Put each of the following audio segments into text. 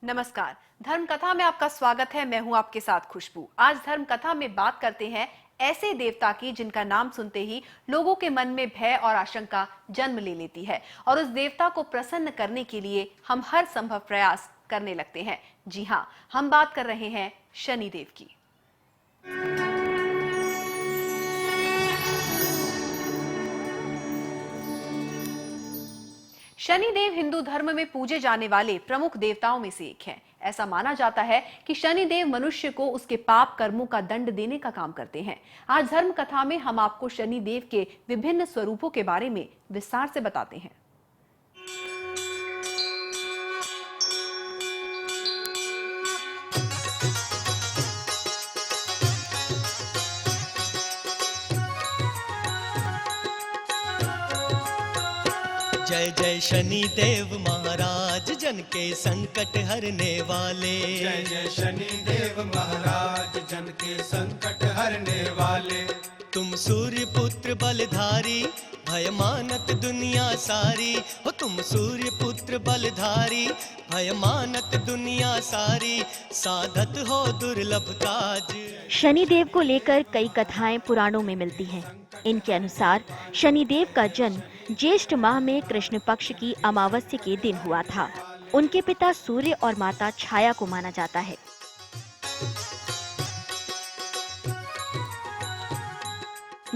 नमस्कार। धर्म कथा में आपका स्वागत है। मैं हूं आपके साथ खुशबू। आज धर्म कथा में बात करते हैं ऐसे देवता की जिनका नाम सुनते ही लोगों के मन में भय और आशंका जन्म ले लेती है और उस देवता को प्रसन्न करने के लिए हम हर संभव प्रयास करने लगते हैं। जी हां, हम बात कर रहे हैं शनिदेव की। शनिदेव हिंदू धर्म में पूजे जाने वाले प्रमुख देवताओं में से एक हैं। ऐसा माना जाता है कि शनिदेव मनुष्य को उसके पाप कर्मों का दंड देने का काम करते हैं। आज धर्म कथा में हम आपको शनिदेव के विभिन्न स्वरूपों के बारे में विस्तार से बताते हैं। जय जय शनि देव महाराज, जन के संकट हरने वाले। जय जय शनि देव महाराज, जन के संकट हरने वाले। तुम सूर्य पुत्र बलधारी, भय मानत दुनिया सारी। हो तुम सूर्य पुत्र बलधारी, भय मानत दुनिया सारी। साधत हो दुर्लभ काज। शनिदेव को लेकर कई कथाएं पुराणों में मिलती हैं। इनके अनुसार शनिदेव का जन्म ज्येष्ठ माह में कृष्ण पक्ष की अमावस्या के दिन हुआ था। उनके पिता सूर्य और माता छाया को माना जाता है।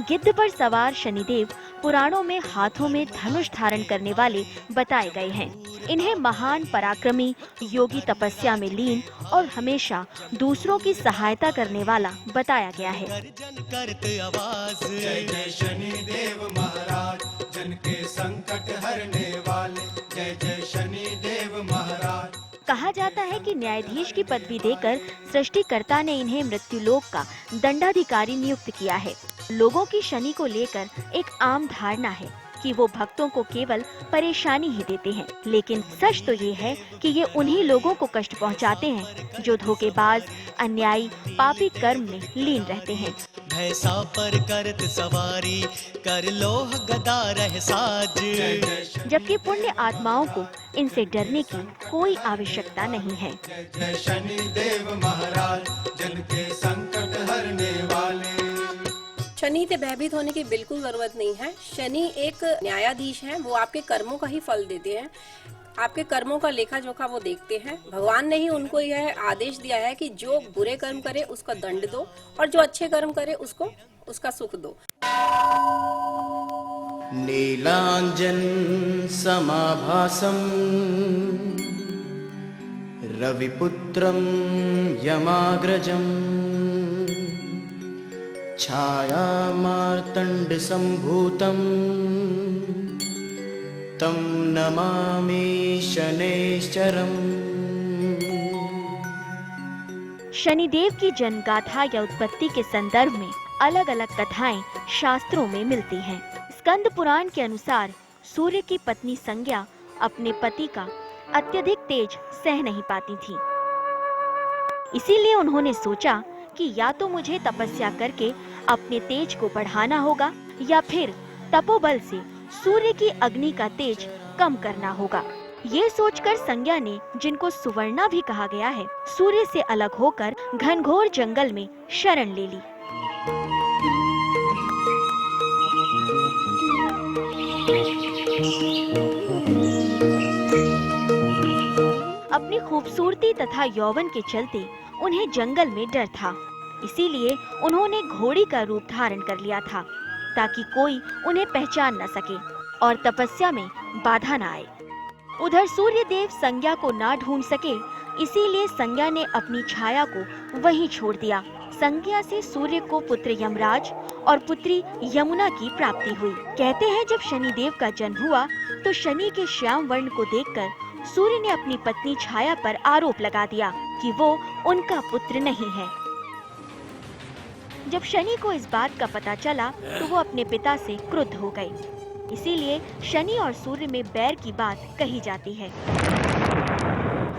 गिद्ध पर सवार शनिदेव पुराणों में हाथों में धनुष धारण करने वाले बताए गए हैं। इन्हें महान पराक्रमी, योगी, तपस्या में लीन और हमेशा दूसरों की सहायता करने वाला बताया गया है। गर्जन करत आवाज। जय जय शनि देव महाराज, जन के संकट हरने वाले। जय जय शनि देव महाराज। कहा जाता है कि न्यायाधीश की पदवी देकर सृष्टिकर्ता ने इन्हें मृत्युलोक का दंडाधिकारी नियुक्त किया है। लोगों की शनि को लेकर एक आम धारणा है कि वो भक्तों को केवल परेशानी ही देते हैं, लेकिन सच तो ये है कि ये उन्हीं लोगों को कष्ट पहुंचाते हैं जो धोखेबाज, अन्यायी, पापी कर्म में लीन रहते हैं। भैंसा पर करत सवारी, कर लोह गदा रह साज। जबकि पुण्य आत्माओं को इनसे डरने की कोई आवश्यकता नहीं है। जय जय शनि देव महाराज, जन के संकट हरने वाले। शनि से भयभीत होने की बिल्कुल जरूरत नहीं है। शनि एक न्यायाधीश है, वो आपके कर्मों का ही फल देते हैं। आपके कर्मों का लेखा जोखा वो देखते हैं। भगवान ने ही उनको यह आदेश दिया है कि जो बुरे कर्म करे उसका दंड दो और जो अच्छे कर्म करे उसको उसका सुख दो। नीलांजन समाभासम रविपुत्रम यमाग्रजम छाया मार्तंड संभूतम तम नमामि शनैश्चरम्। शनिदेव की जन्म गाथा या उत्पत्ति के संदर्भ में अलग अलग कथाएं शास्त्रों में मिलती हैं। स्कंद पुराण के अनुसार सूर्य की पत्नी संज्ञा अपने पति का अत्यधिक तेज सह नहीं पाती थी। इसीलिए उन्होंने सोचा कि या तो मुझे तपस्या करके अपने तेज को बढ़ाना होगा या फिर तपोबल से सूर्य की अग्नि का तेज कम करना होगा। ये सोचकर संज्ञा ने, जिनको सुवर्णा भी कहा गया है, सूर्य से अलग होकर घनघोर जंगल में शरण ले ली। अपनी खूबसूरती तथा यौवन के चलते उन्हें जंगल में डर था। इसीलिए उन्होंने घोड़ी का रूप धारण कर लिया था ताकि कोई उन्हें पहचान न सके और तपस्या में बाधा न आए। उधर सूर्य देव संज्ञा को ना ढूंढ सके, इसीलिए संज्ञा ने अपनी छाया को वहीं छोड़ दिया। संज्ञा से सूर्य को पुत्र यमराज और पुत्री यमुना की प्राप्ति हुई। कहते हैं जब शनिदेव का जन्म हुआ तो शनि के श्याम वर्ण को देखकर सूर्य ने अपनी पत्नी छाया पर आरोप लगा दिया कि वो उनका पुत्र नहीं है। जब शनि को इस बात का पता चला तो वो अपने पिता से क्रुद्ध हो गए। इसीलिए शनि और सूर्य में बैर की बात कही जाती है।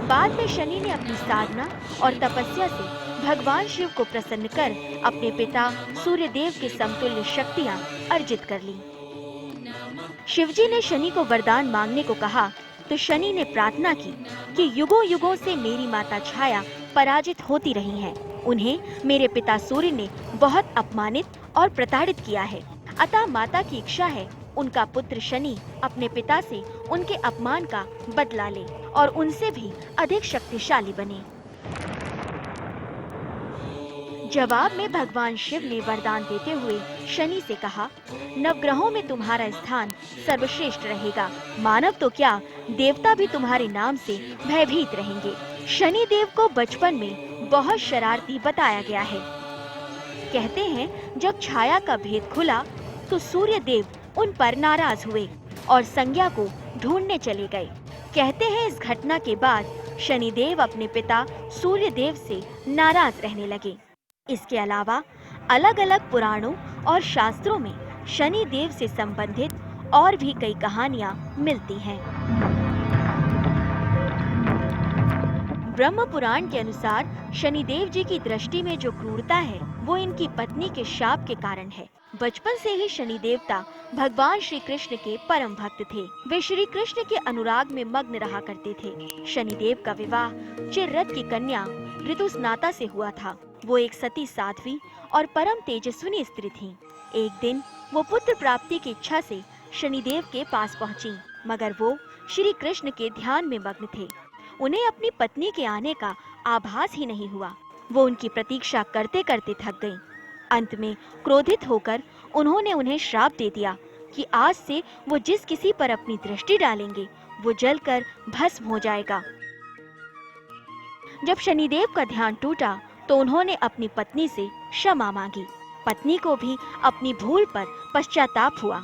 बाद में शनि ने अपनी साधना और तपस्या से भगवान शिव को प्रसन्न कर अपने पिता सूर्यदेव के समतुल्य शक्तियाँ अर्जित कर ली। शिवजी ने शनि को वरदान मांगने को कहा तो शनि ने प्रार्थना की कि युगों युगों से मेरी माता छाया पराजित होती रही हैं। उन्हें मेरे पिता सूर्य ने बहुत अपमानित और प्रताड़ित किया है। अतः माता की इच्छा है उनका पुत्र शनि अपने पिता से उनके अपमान का बदला ले और उनसे भी अधिक शक्तिशाली बने। जवाब में भगवान शिव ने वरदान देते हुए शनि से कहा, नवग्रहों में तुम्हारा स्थान सर्वश्रेष्ठ रहेगा। मानव तो क्या, देवता भी तुम्हारे नाम से भयभीत रहेंगे। शनि देव को बचपन में बहुत शरारती बताया गया है। कहते हैं जब छाया का भेद खुला तो सूर्य देव उन पर नाराज हुए और संज्ञा को ढूंढने चले गए। कहते हैं इस घटना के बाद शनि देव अपने पिता सूर्य देव से नाराज रहने लगे। इसके अलावा अलग अलग पुराणों और शास्त्रों में शनि देव से संबंधित और भी कई कहानियां मिलती हैं। ब्रह्म पुराण के अनुसार शनि देव जी की दृष्टि में जो क्रूरता है वो इनकी पत्नी के शाप के कारण है। बचपन से ही शनि देवता भगवान श्री कृष्ण के परम भक्त थे। वे श्री कृष्ण के अनुराग में मग्न रहा करते थे। शनि देव का विवाह चिररथ की कन्या ऋतुस्नाता से हुआ था। वो एक सती साध्वी और परम तेजस्विनी स्त्री थी। एक दिन वो पुत्र प्राप्ति की इच्छा से शनिदेव के पास पहुंची, मगर वो श्री कृष्ण के ध्यान में मग्न थे। उन्हें अपनी पत्नी के आने का आभास ही नहीं हुआ। वो उनकी प्रतीक्षा करते करते थक गईं। अंत में क्रोधित होकर उन्होंने उन्हें श्राप दे दिया कि आज से वो जिस किसी पर अपनी दृष्टि डालेंगे वो जलकर भस्म हो जाएगा। जब शनिदेव का ध्यान टूटा तो उन्होंने अपनी पत्नी से क्षमा मांगी। पत्नी को भी अपनी भूल पर पश्चाताप हुआ,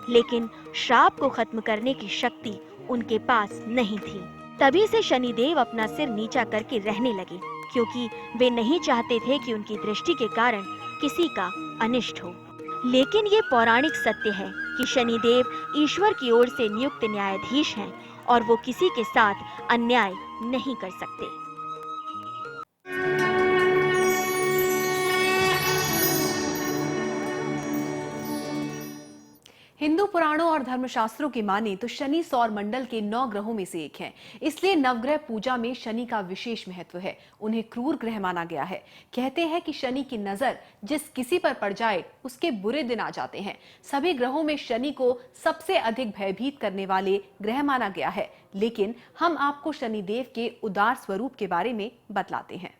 लेकिन श्राप को खत्म करने की शक्ति उनके पास नहीं थी। तभी से शनिदेव अपना सिर नीचा करके रहने लगे, क्योंकि वे नहीं चाहते थे कि उनकी दृष्टि के कारण किसी का अनिष्ट हो। लेकिन ये पौराणिक सत्य है कि शनिदेव ईश्वर की ओर से नियुक्त न्यायाधीश हैं और वो किसी के साथ अन्याय नहीं कर सकते। हिंदू पुराणों और धर्मशास्त्रों की माने तो शनि सौर मंडल के 9 ग्रहों में से एक हैं। इसलिए नवग्रह पूजा में शनि का विशेष महत्व है। उन्हें क्रूर ग्रह माना गया है। कहते हैं कि शनि की नजर जिस किसी पर पड़ जाए उसके बुरे दिन आ जाते हैं। सभी ग्रहों में शनि को सबसे अधिक भयभीत करने वाले ग्रह माना गया है। लेकिन हम आपको शनिदेव के उदार स्वरूप के बारे में बतलाते हैं।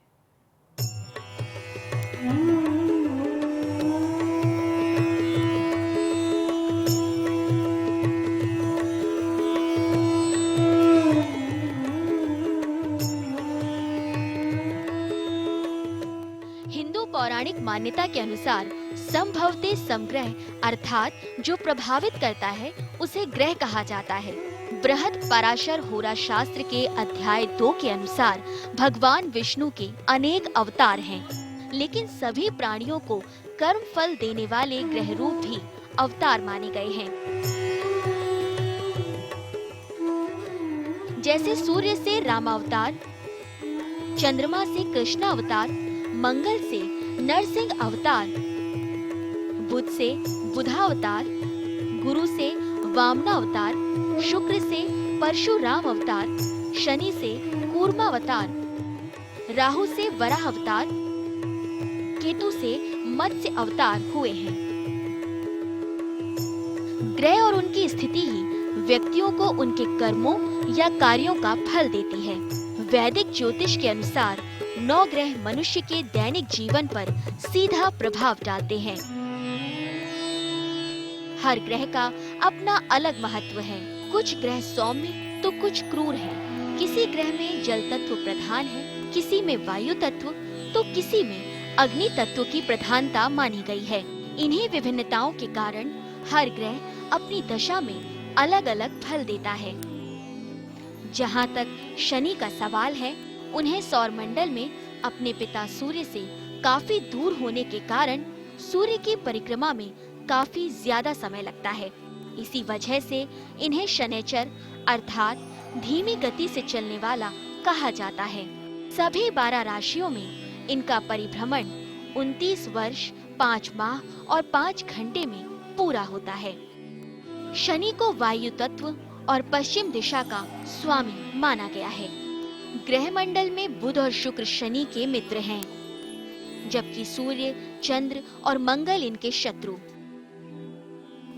पौराणिक मान्यता के अनुसार संभवते समग्रह अर्थात जो प्रभावित करता है उसे ग्रह कहा जाता है। बृहद पराशर होरा शास्त्र के अध्याय 2 के अनुसार भगवान विष्णु के अनेक अवतार हैं, लेकिन सभी प्राणियों को कर्म फल देने वाले ग्रह रूप भी अवतार माने गए हैं। जैसे सूर्य से रामावतार, चंद्रमा से कृष्ण अवतार, मंगल से नरसिंह अवतार, बुध से बुधावतार, गुरु से वामनावतार, शुक्र से परशुराम अवतार, शनि से कूर्मावतार, राहु से वराह अवतार, केतु से मत्स्य अवतार हुए हैं। ग्रह और उनकी स्थिति ही व्यक्तियों को उनके कर्मों या कार्यों का फल देती है। वैदिक ज्योतिष के अनुसार 9 ग्रह मनुष्य के दैनिक जीवन पर सीधा प्रभाव डालते हैं। हर ग्रह का अपना अलग महत्व है। कुछ ग्रह सौम्य तो कुछ क्रूर हैं। किसी ग्रह में जल तत्व प्रधान है, किसी में वायु तत्व तो किसी में अग्नि तत्व की प्रधानता मानी गई है। इन्हीं विभिन्नताओं के कारण हर ग्रह अपनी दशा में अलग अलग फल देता है। जहाँ तक शनि का सवाल है, उन्हें सौर मंडल में अपने पिता सूर्य से काफी दूर होने के कारण सूर्य की परिक्रमा में काफी ज्यादा समय लगता है। इसी वजह से इन्हें शनैचर अर्थात धीमी गति से चलने वाला कहा जाता है। सभी 12 राशियों में इनका परिभ्रमण 29 वर्ष 5 माह और 5 घंटे में पूरा होता है। शनि को वायु तत्व और पश्चिम दिशा का स्वामी माना गया है। ग्रह मंडल में बुध और शुक्र शनि के मित्र हैं, जबकि सूर्य, चंद्र और मंगल इनके शत्रु।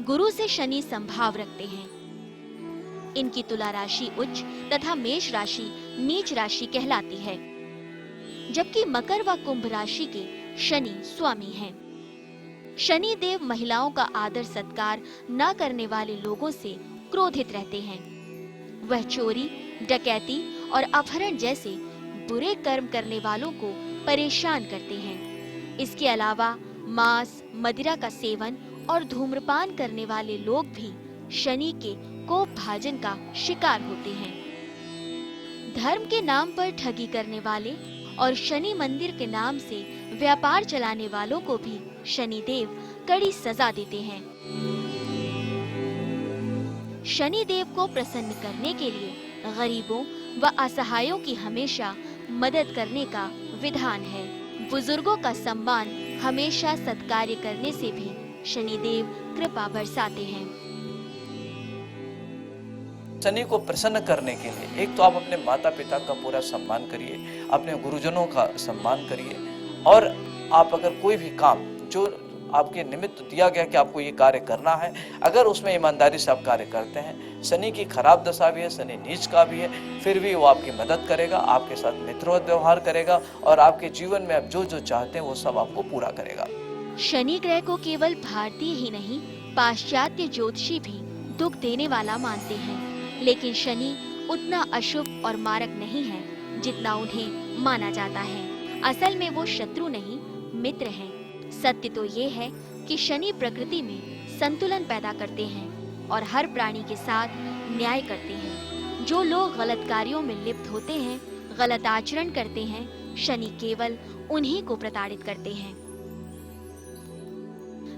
गुरु से शनि संभाव रखते हैं। इनकी तुला राशि उच्च तथा मेष राशि नीच राशि कहलाती है, जबकि मकर व कुंभ राशि के शनि स्वामी हैं। शनि देव महिलाओं का आदर सत्कार न करने वाले लोगों से क्रोधित रहते हैं। वह चोरी, डकैती और अपहरण जैसे बुरे कर्म करने वालों को परेशान करते हैं। इसके अलावा मांस, मदिरा का सेवन और धूम्रपान करने वाले लोग भी शनि के कोप भाजन का शिकार होते हैं। धर्म के नाम पर ठगी करने वाले और शनि मंदिर के नाम से व्यापार चलाने वालों को भी शनि देव कड़ी सजा देते हैं। शनि देव को प्रसन्न करने के लिए गरीबों व असहायों की हमेशा मदद करने का विधान है। बुजुर्गों का सम्मान, हमेशा सत्कार्य करने से भी शनिदेव कृपा बरसाते हैं। शनि को प्रसन्न करने के लिए एक तो आप अपने माता पिता का पूरा सम्मान करिए, अपने गुरुजनों का सम्मान करिए, और आप अगर कोई भी काम जो आपके निमित्त दिया गया कि आपको ये कार्य करना है, अगर उसमें ईमानदारी से आप कार्य करते हैं, शनि की खराब दशा भी है, शनि नीच का भी है, फिर भी वो आपकी मदद करेगा, आपके साथ मित्रवत व्यवहार करेगा और आपके जीवन में आप जो जो चाहते हैं वो सब आपको पूरा करेगा। शनि ग्रह को केवल भारतीय ही नहीं, पाश्चात्य ज्योतिषी भी दुख देने वाला मानते हैं, लेकिन शनि उतना अशुभ और मारक नहीं है जितना उन्हें माना जाता है। असल में वो शत्रु नहीं, मित्र हैं। सत्य तो ये है कि शनि प्रकृति में संतुलन पैदा करते हैं और हर प्राणी के साथ न्याय करते हैं। जो लोग गलत कार्यों में लिप्त होते हैं, गलत आचरण करते हैं, शनि केवल उन्हीं को प्रताड़ित करते हैं।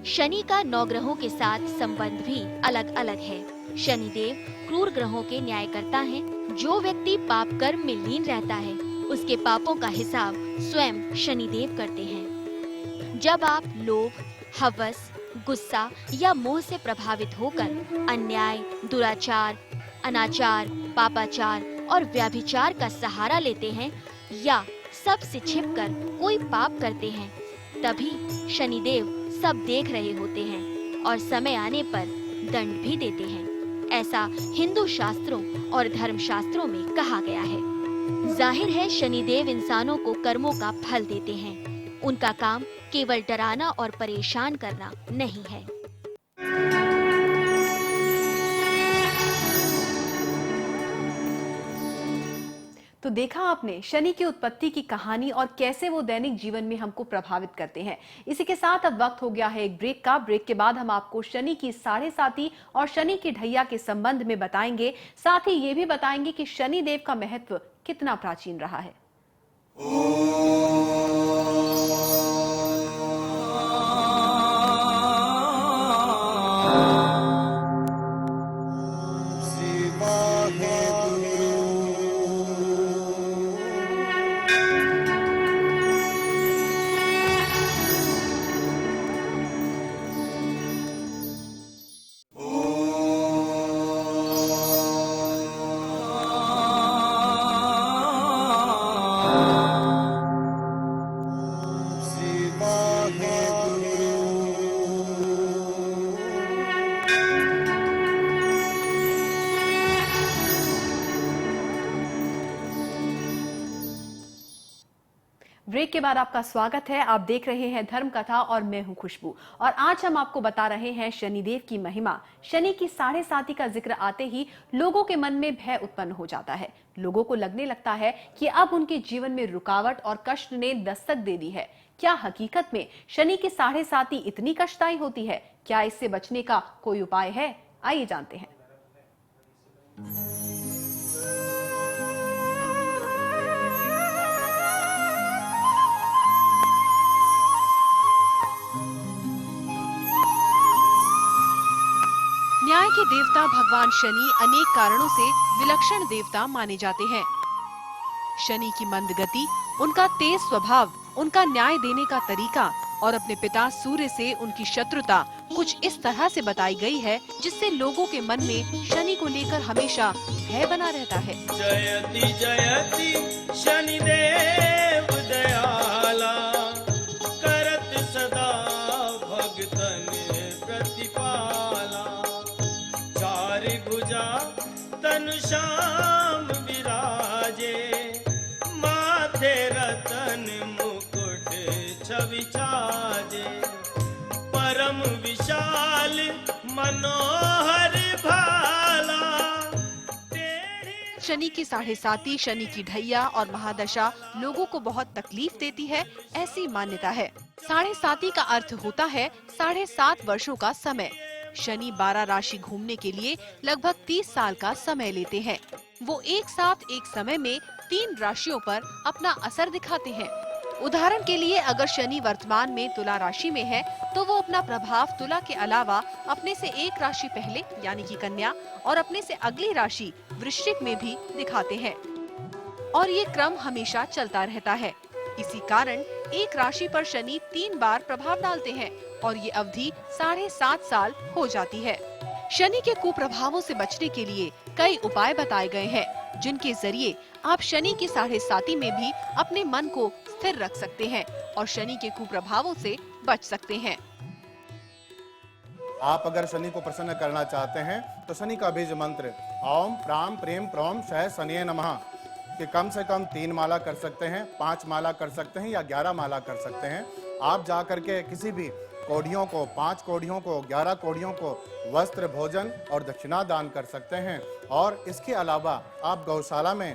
शनि का 9 ग्रहों के साथ संबंध भी अलग अलग है। शनिदेव क्रूर ग्रहों के न्यायकर्ता हैं। जो व्यक्ति पाप कर्म में लीन रहता है, उसके पापों का हिसाब स्वयं शनिदेव करते हैं। जब आप लोभ, हवस, गुस्सा या मोह से प्रभावित होकर अन्याय, दुराचार, अनाचार, पापाचार और व्याभिचार का सहारा लेते हैं या सबसे छिपकर कोई पाप करते हैं, तभी शनिदेव सब देख रहे होते हैं और समय आने पर दंड भी देते हैं। ऐसा हिंदू शास्त्रों और धर्म शास्त्रों में कहा गया है। जाहिर है शनिदेव इंसानों को कर्मों का फल देते हैं। उनका काम केवल डराना और परेशान करना नहीं है। तो देखा आपने शनि की उत्पत्ति की कहानी और कैसे वो दैनिक जीवन में हमको प्रभावित करते हैं। इसी के साथ अब वक्त हो गया है एक ब्रेक का। ब्रेक के बाद हम आपको शनि की 7.5 और शनि की ढैया के संबंध में बताएंगे। साथ ही ये भी बताएंगे कि शनि देव का महत्व कितना प्राचीन रहा है। ब्रेक के बाद आपका स्वागत है। आप देख रहे हैं धर्म कथा और मैं हूं खुशबू, और आज हम आपको बता रहे हैं शनिदेव की महिमा। शनि की 7.5 का जिक्र आते ही लोगों के मन में भय उत्पन्न हो जाता है। लोगों को लगने लगता है कि अब उनके जीवन में रुकावट और कष्ट ने दस्तक दे दी है। क्या हकीकत में शनि की 7.5 इतनी कष्टदायी होती है? क्या इससे बचने का कोई उपाय है? आइए जानते हैं। न्याय के देवता भगवान शनि अनेक कारणों से विलक्षण देवता माने जाते हैं। शनि की मंद गति, उनका तेज स्वभाव, उनका न्याय देने का तरीका और अपने पिता सूर्य से उनकी शत्रुता कुछ इस तरह से बताई गई है जिससे लोगों के मन में शनि को लेकर हमेशा भय बना रहता है। जयति जयति शनिदेव दयाला, करत सदा भगतन प्रतिपाला। चार भुजा तनु श्याम विराजे, माथे रतन मुकुट छवि छाजे। परम विशाल मनोहर भाला। शनि की 7.5, शनि की ढैया और महादशा लोगों को बहुत तकलीफ देती है, ऐसी मान्यता है। 7.5 का अर्थ होता है 7.5 वर्षों का समय। शनि 12 राशि घूमने के लिए लगभग 30 साल का समय लेते हैं। वो एक साथ एक समय में 3 राशियों पर अपना असर दिखाते हैं। उदाहरण के लिए अगर शनि वर्तमान में तुला राशि में है तो वो अपना प्रभाव तुला के अलावा अपने से एक राशि पहले यानी कि कन्या और अपने से अगली राशि वृश्चिक में भी दिखाते हैं और ये क्रम हमेशा चलता रहता है। इसी कारण एक राशि पर शनि 3 बार प्रभाव डालते हैं और ये अवधि 7.5 साल हो जाती है। शनि के कुप्रभावों से बचने के लिए कई उपाय बताए गए हैं जिनके जरिए आप शनि की 7.5 में भी अपने मन को स्थिर रख सकते हैं और शनि के कुप्रभावों से बच सकते हैं। आप अगर शनि को प्रसन्न करना चाहते हैं तो शनि का बीज मंत्र ओम प्राम प्रेम प्रोम शय शनिये नमः कि कम से कम 3 माला कर सकते हैं, 5 माला कर सकते हैं या 11 माला कर सकते हैं। आप जा करके किसी भी कोढ़ियों को, 5 कोढ़ियों को, 11 कोढ़ियों को वस्त्र, भोजन और दक्षिणा दान कर सकते हैं। और इसके अलावा आप गौशाला में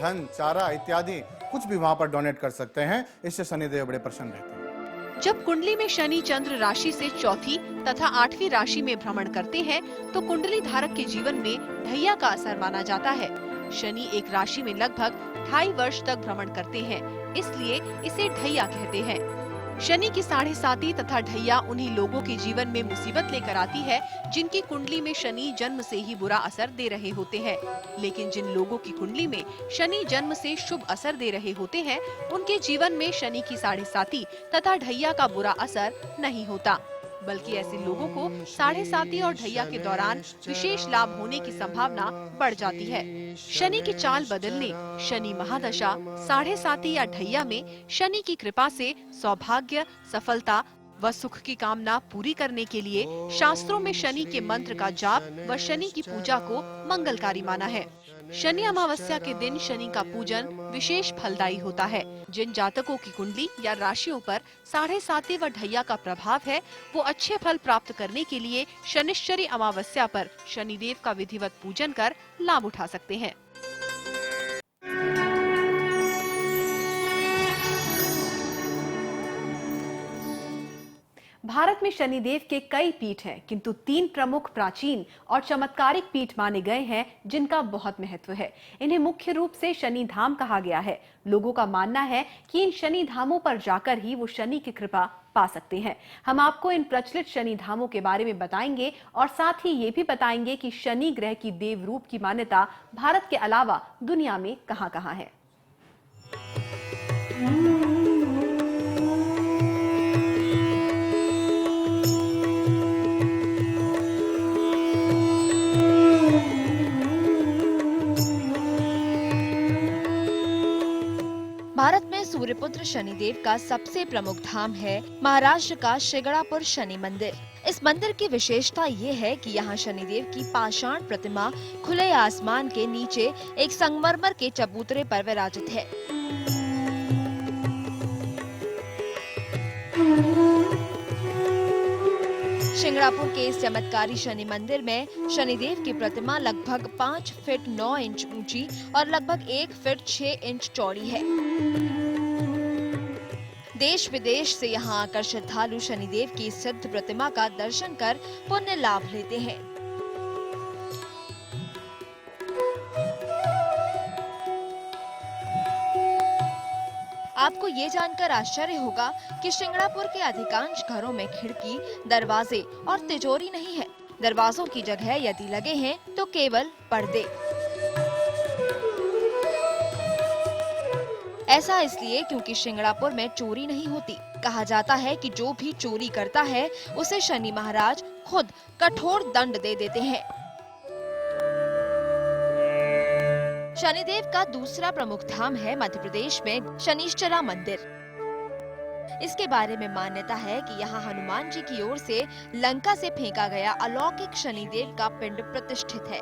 धन, चारा इत्यादि कुछ भी वहाँ पर डोनेट कर सकते हैं। इससे शनिदेव बड़े प्रसन्न रहते हैं। जब कुंडली में शनि चंद्र राशि से 4थी तथा 8वीं राशि में भ्रमण करते हैं तो कुंडली धारक के जीवन में ढैया का असर माना जाता है। शनि एक राशि में लगभग 2.5 वर्ष तक भ्रमण करते हैं, इसलिए इसे ढैया कहते हैं। शनि की 7.5 तथा ढैया उन्हीं लोगों के जीवन में मुसीबत लेकर आती है जिनकी कुंडली में शनि जन्म से ही बुरा असर दे रहे होते हैं। लेकिन जिन लोगों की कुंडली में शनि जन्म से शुभ असर दे रहे होते हैं उनके जीवन में शनि की 7.5 तथा ढैया का बुरा असर नहीं होता, बल्कि ऐसे लोगों को 7.5 और ढैया के दौरान विशेष लाभ होने की संभावना बढ़ जाती है। शनि की चाल बदलने, शनि महादशा, 7.5 या ढैया में शनि की कृपा से सौभाग्य, सफलता व सुख की कामना पूरी करने के लिए शास्त्रों में शनि के मंत्र का जाप व शनि की पूजा को मंगलकारी माना है। शनि अमावस्या के दिन शनि का पूजन विशेष फलदायी होता है। जिन जातकों की कुंडली या राशियों पर 7.5 व ढैया का प्रभाव है वो अच्छे फल प्राप्त करने के लिए शनिश्चरी अमावस्या पर शनिदेव का विधिवत पूजन कर लाभ उठा सकते हैं। भारत में शनिदेव के कई पीठ हैं, किंतु 3 प्रमुख प्राचीन और चमत्कारिक पीठ माने गए हैं जिनका बहुत महत्व है। इन्हें मुख्य रूप से शनि धाम कहा गया है। लोगों का मानना है कि इन शनि धामों पर जाकर ही वो शनि की कृपा पा सकते हैं। हम आपको इन प्रचलित शनि धामों के बारे में बताएंगे और साथ ही ये भी बताएंगे कि शनि ग्रह की देव रूप की मान्यता भारत के अलावा दुनिया में कहां-कहां है। भारत में सूर्यपुत्र शनिदेव का सबसे प्रमुख धाम है महाराष्ट्र का शिंगणापुर शनि मंदिर। इस मंदिर की विशेषता ये है कि यहाँ शनिदेव की पाषाण प्रतिमा खुले आसमान के नीचे एक संगमरमर के चबूतरे पर विराजित है। शिंगणापुर के इस चमत्कारी शनि मंदिर में शनिदेव की प्रतिमा लगभग 5 फीट 9 इंच ऊंची और लगभग 1 फीट 6 इंच चौड़ी है। देश विदेश से यहाँ आकर श्रद्धालु शनिदेव की सिद्ध प्रतिमा का दर्शन कर पुण्य लाभ लेते हैं। आपको ये जानकर आश्चर्य होगा कि शिंगणापुर के अधिकांश घरों में खिड़की, दरवाजे और तिजोरी नहीं है। दरवाजों की जगह यदि लगे हैं तो केवल पर्दे। ऐसा इसलिए क्योंकि शिंगणापुर में चोरी नहीं होती। कहा जाता है कि जो भी चोरी करता है उसे शनि महाराज खुद कठोर दंड दे देते हैं। शनिदेव का दूसरा प्रमुख धाम है मध्य प्रदेश में शनिश्चरा मंदिर। इसके बारे में मान्यता है कि यहाँ हनुमान जी की ओर से लंका से फेंका गया अलौकिक शनिदेव का पिंड प्रतिष्ठित है।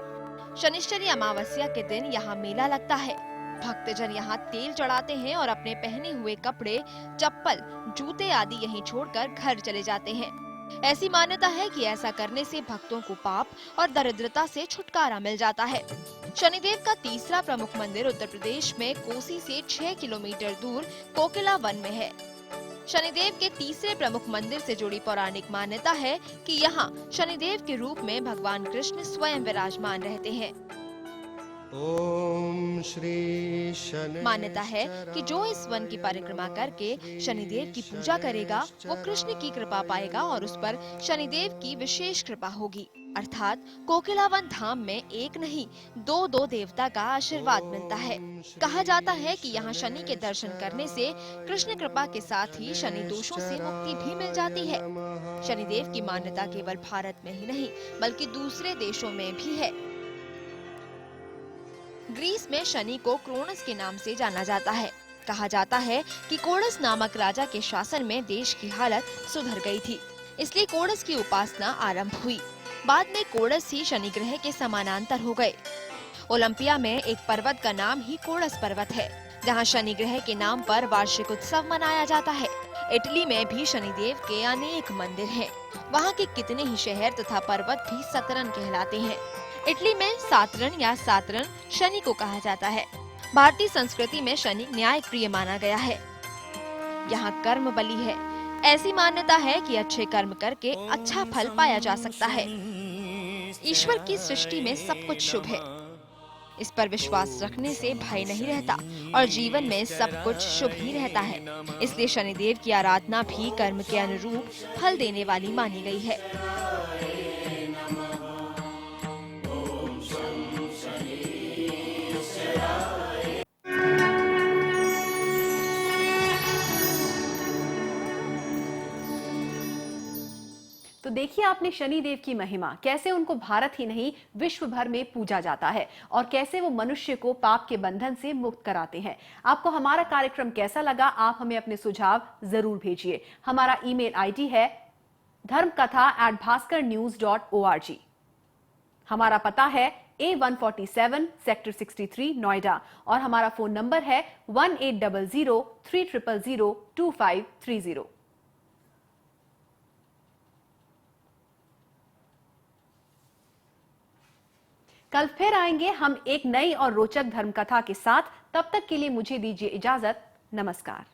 शनिश्चरी अमावस्या के दिन यहाँ मेला लगता है। भक्तजन यहाँ तेल चढ़ाते हैं और अपने पहने हुए कपड़े, चप्पल, जूते आदि यहीं छोड़कर घर चले जाते हैं। ऐसी मान्यता है कि ऐसा करने से भक्तों को पाप और दरिद्रता से छुटकारा मिल जाता है। शनिदेव का तीसरा प्रमुख मंदिर उत्तर प्रदेश में कोसी से 6 किलोमीटर दूर कोकिला वन में है। शनिदेव के तीसरे प्रमुख मंदिर से जुड़ी पौराणिक मान्यता है कि यहाँ शनिदेव के रूप में भगवान कृष्ण स्वयं विराजमान रहते हैं। ओम श्री शनि। मान्यता है कि जो इस वन की परिक्रमा करके शनिदेव की पूजा करेगा वो कृष्ण की कृपा पाएगा और उस पर शनिदेव की विशेष कृपा होगी। अर्थात कोकिलावन धाम में एक नहीं दो देवता का आशीर्वाद मिलता है। कहा जाता है कि यहाँ शनि के दर्शन करने से कृष्ण कृपा के साथ ही शनि दोषों से मुक्ति भी मिल जाती है। शनिदेव की मान्यता केवल भारत में ही नहीं बल्कि दूसरे देशों में भी है। ग्रीस में शनि को क्रोनस के नाम से जाना जाता है। कहा जाता है कि कोड़स नामक राजा के शासन में देश की हालत सुधर गई थी, इसलिए कोड़स की उपासना आरंभ हुई। बाद में कोड़स ही शनि ग्रह के समानांतर हो गए। ओलंपिया में एक पर्वत का नाम ही कोड़स पर्वत है, जहां शनि ग्रह के नाम पर वार्षिक उत्सव मनाया जाता है। इटली में भी शनिदेव के अनेक मंदिर हैं। वहां के कितने ही शहर तथा पर्वत भी सतरन कहलाते हैं। इटली में सातरन या सातरन शनि को कहा जाता है। भारतीय संस्कृति में शनि न्याय प्रिय माना गया है। यहाँ कर्म बलि है। ऐसी मान्यता है कि अच्छे कर्म करके अच्छा फल पाया जा सकता है। ईश्वर की सृष्टि में सब कुछ शुभ है। इस पर विश्वास रखने से भय नहीं रहता और जीवन में सब कुछ शुभ ही रहता है। इसलिए शनिदेव की आराधना भी कर्म के अनुरूप फल देने वाली मानी गई है। तो देखिए आपने शनिदेव की महिमा, कैसे उनको भारत ही नहीं विश्व भर में पूजा जाता है और कैसे वो मनुष्य को पाप के बंधन से मुक्त कराते हैं। आपको हमारा कार्यक्रम कैसा लगा, आप हमें अपने सुझाव जरूर भेजिए। हमारा ईमेल आईडी है dharmkatha@bhaskarnews.org। हमारा पता है A147 सेक्टर 63 नोएडा और हमारा फोन नंबर है 1800-300-2530। कल फिर आएंगे हम एक नई और रोचक धर्म कथा के साथ। तब तक के लिए मुझे दीजिए इजाजत। नमस्कार।